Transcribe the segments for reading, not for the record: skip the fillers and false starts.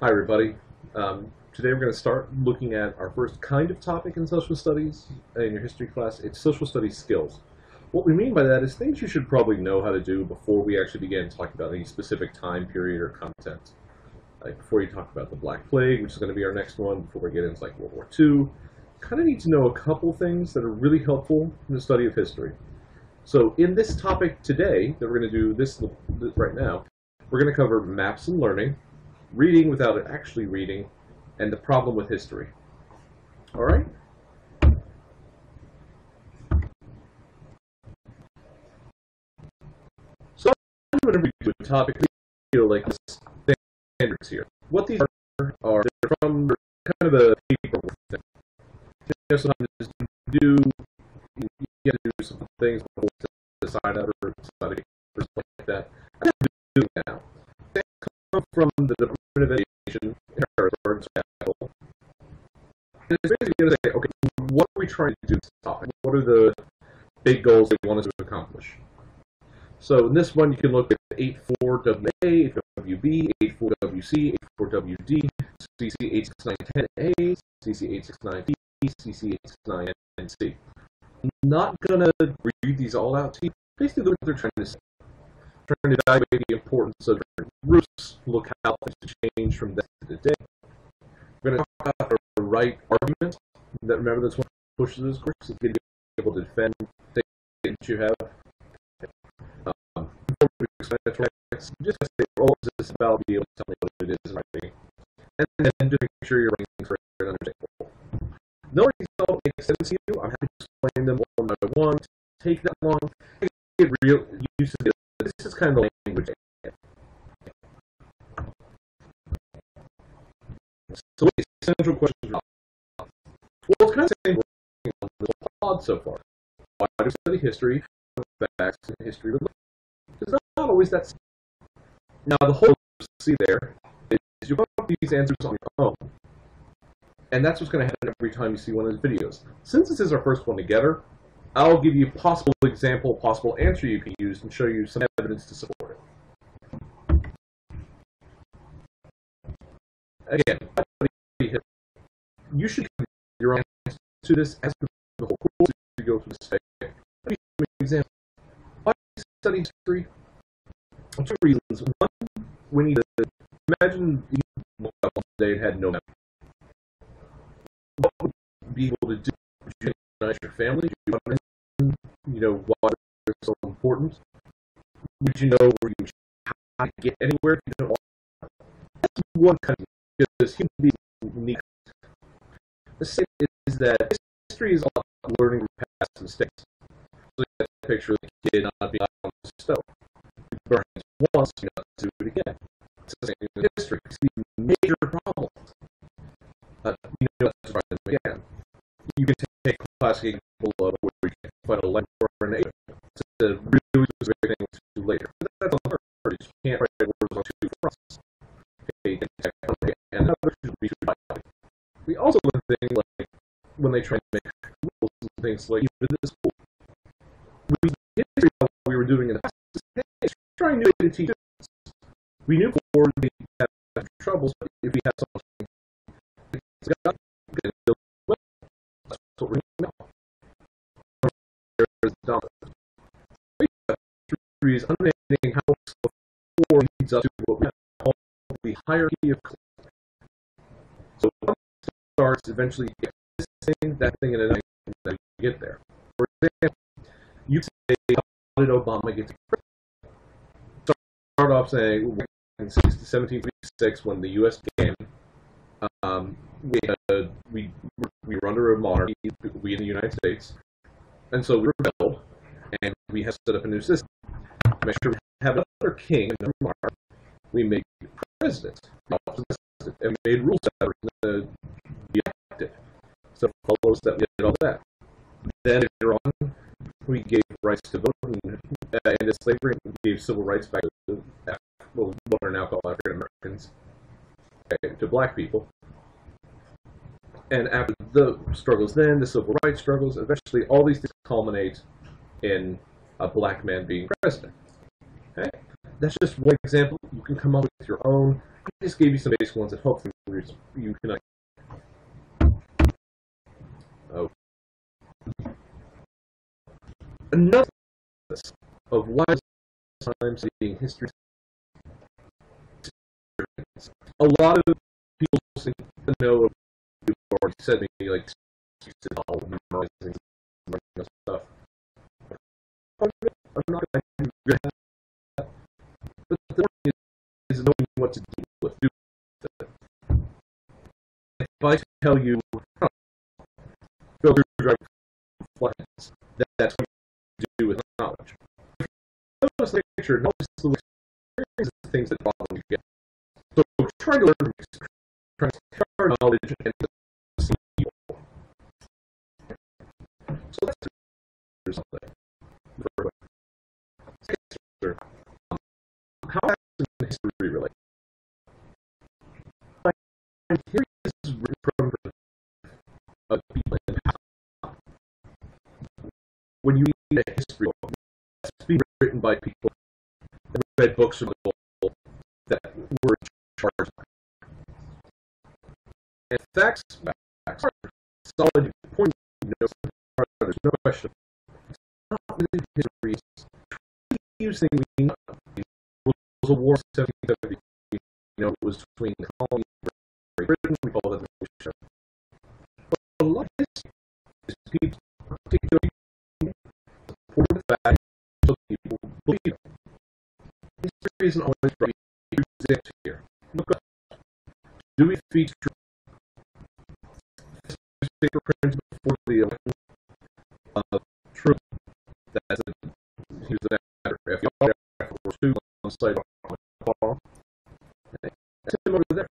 Hi, everybody. Today we're going to start looking at our first kind of topic in social studies in your history class. It's social studies skills. What we mean by that is things you should probably know how to do before we actually begin talking about any specific time period or content. Like before you talk about the Black Plague, which is going to be our next one, before we get into like World War II, kind of need to know a couple things that are really helpful in the study of history. So in this topic today, that we're going to do this right now, we're going to cover maps and learning, reading without actually reading, and the problem with history. All right? So whenever we do a topic, we feel like this standards here. What these are they're from kind of the paperwork thing. Sometimes you have to do some things before to decide out or decide or something like that. I have to do it now. They come from the Department of Education in Harrisburg, Seattle. And it's basically going to say, okay, what are we trying to do this topic? What are the big goals they want us to accomplish? So in this one, you can look at 84WA, 84WB, 84WC, 84WD, CC86910A, CC869D, CC869NC. I'm not going to read these all out to you. Basically, what they're trying to say. Trying to evaluate the importance of different groups, look how things change from day to day. We're going to talk about the right argument. Remember, that's what pushes this course. It's going to be able to defend things you have. Just say, oh, is this about being able to tell me what it is in writing? And then just make sure you're writing for an understandable. Knowing these all make sense to you, I'm happy to explain them one by one. Take that long. Get real used to it. This is kind of the language. So what the central questions are? Well, it's kind of the same thing on the pod so far. Why do we study history? Facts and history. It's not always that simple. Now, the whole you see there is you put these answers on your own. And that's what's going to happen every time you see one of those videos. Since this is our first one together, I'll give you a possible example, possible answer you can use, and show you some evidence to support it. Again, you should give your own answer to this as the whole course you go through this. Let me give you an example. Why do you study history? Two reasons. One, we need to imagine you woke up one day and had no memory. What would you be able to do? Would you organize your family? You know why they're so important? Would you know where you how to get anywhere if you don't want? That's one kind of because human beings need. The second is that history is all about learning from past mistakes. So you have a picture of the kid not being on the stove. You burn it once, you have to do it again. It's the same in history. You see major problems. You know that's right again. You can take a classic example of where you can find a lecture or an agent. It's a really specific thing to do later. But that's on hard. You can't write words on two fronts. Okay, and another should be true. We also learn things like when they try to make rules and things like even in school. We did what we were doing in the past. Hey, trying to teach us. We knew before we had troubles, but if we had something, it's got well, that's what we're doing now. There's the dominant. Three is understanding how before leads up to what we call the hierarchy of class. So one starts eventually get this thing, that thing, and another thing, and you get there. For example, you say, how did Obama get to president? Start off saying, in 1756, when the U.S. began, we were under a monarchy, we in the United States, and so we rebelled, and we have set up a new system. To make sure we have another king and another monarch, we made presidents, and we made rules that were going to be elected. So follows that we did all that. Then later on, we gave rights to vote and ended slavery and gave civil rights back to what are now called African Americans, to black people. And after the struggles then, the civil rights struggles, eventually all these things culminate in a black man being president. Okay? That's just one example. You can come up with your own. I just gave you some basic ones that hopefully you can. Oh. Another of why I'm studying history. A lot of people seem to know, or said to me, like, memorizing stuff. I'm not going to do that. But the point is knowing what to do with it. If I tell you, oh, go through drive flags, that's what you do with knowledge. Notice the picture, notice the experiences, the things that bother you. So trying to learn, trying to cover knowledge and see people. So that's something. How does history relate? Here is written from people in the past. When you read a history book, it's being written by people that read books or the that were in charge. And facts are solid point. There's no question. It's not really history. It's using we know. It was a war in 1770. It was between colony and Great Britain. We call that the Revolution. But a lot of history is people, particularly support the fact so people believe it. History isn't always right. Here's it here. Look up. Do we feature newspaper printed before the election of Truman? That's he was an actor. FDR or two on site on the call. That's him over there.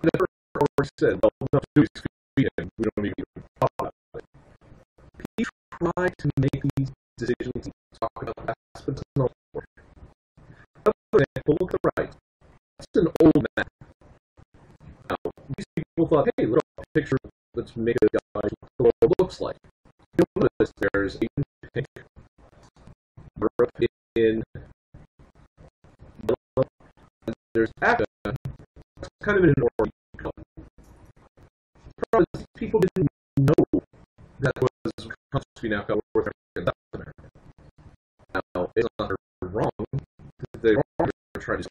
He never already said, well, enough to do is feed him. We don't even talk about it. He tried to make these decisions and talk about past, but it's not work. Another example, look to the right. That's an old map. Now, these people thought, hey, look at a picture. Let's make a guy what the world looks like. You'll notice there's a pink, Europe in yellow, and there's Africa. It's kind of an orange color. The problem is people didn't know that was constantly now got North America and South America. Now, it's not wrong. They were trying to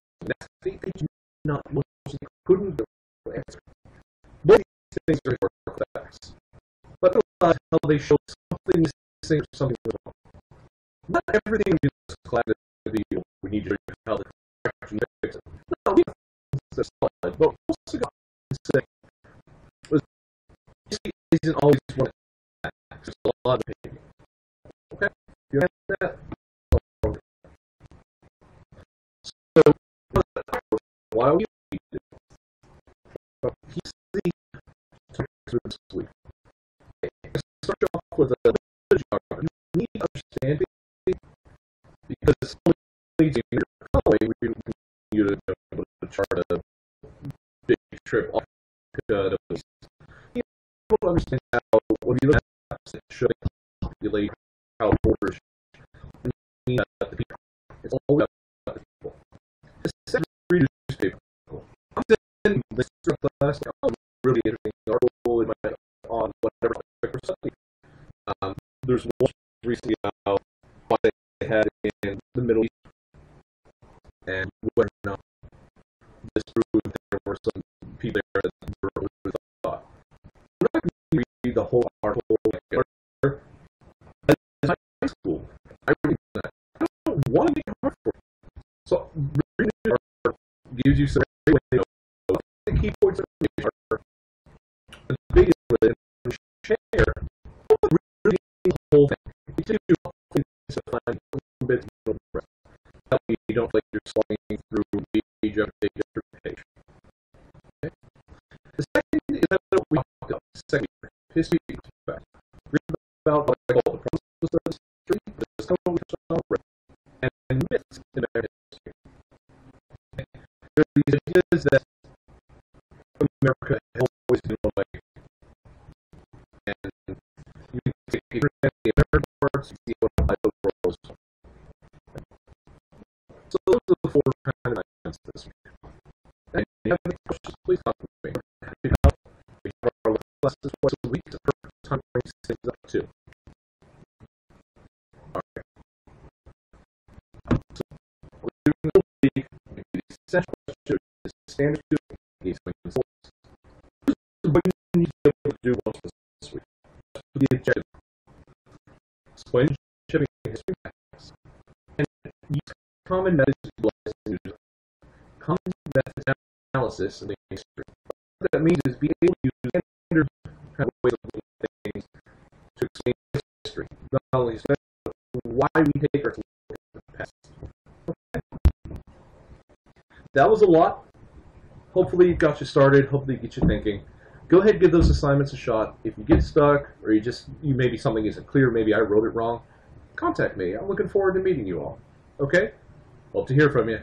they did not look, they couldn't answer. Both these things are historical facts. But how they show something missing or something wrong. Not everything is classified to be, we need to show you how the correction fix it. No, we have solid, but also got to say, history isn't always one fact. There's a lot of opinion. Okay? You have that? So, while we do, he's the sleep. Start off with a geography. You need to understand it because leads in your colleague, we need you to be able to chart a big trip off to the east. You need to understand how, when you look at maps that show the population, how borders, the people. It's all about the people. The second newspaper. I'm sending this class, really interesting article in my on whatever topic we're studying. There's one recently about what they had in the Middle East and whether or not this proved there were some people there that were over thought. I'm not going to read the whole article like as high school. I read that. I don't want to make it hard for you. So reading the article gives you some way to know the key points of information are the biggest with it and share reading the whole thing. You do things to find a bit of rest. That way you don't feel like you're sliding through page after page after page. Okay? The second is what we talked about. Second, history is fact. Read about what I call the process of history, the discovery of and myths in American history. Okay? There are these ideas that America has always been one way. And you can take the American parts, you see what the world is. So those are the four kind of ideas this week. have any questions, please talk to me. I'm happy to help. We have our classes twice a week. It's a perfect time to bring these things up too. All right. So we're doing the week. We do the essential question, the standard student, these things. This is what you need to be able to do most of this week. That's the objective. Explain shipping history facts. And use common methods utilized in user. Common methods analysis in the history. What that means is be able to use standard kind of ways of looking at things to explain history. Not only why we take our look at the past. Okay. That was a lot. Hopefully it got you started. Hopefully it gets you thinking. Go ahead and give those assignments a shot. If you get stuck, or you maybe something isn't clear, maybe I wrote it wrong, contact me. I'm looking forward to meeting you all. Okay? Hope to hear from you.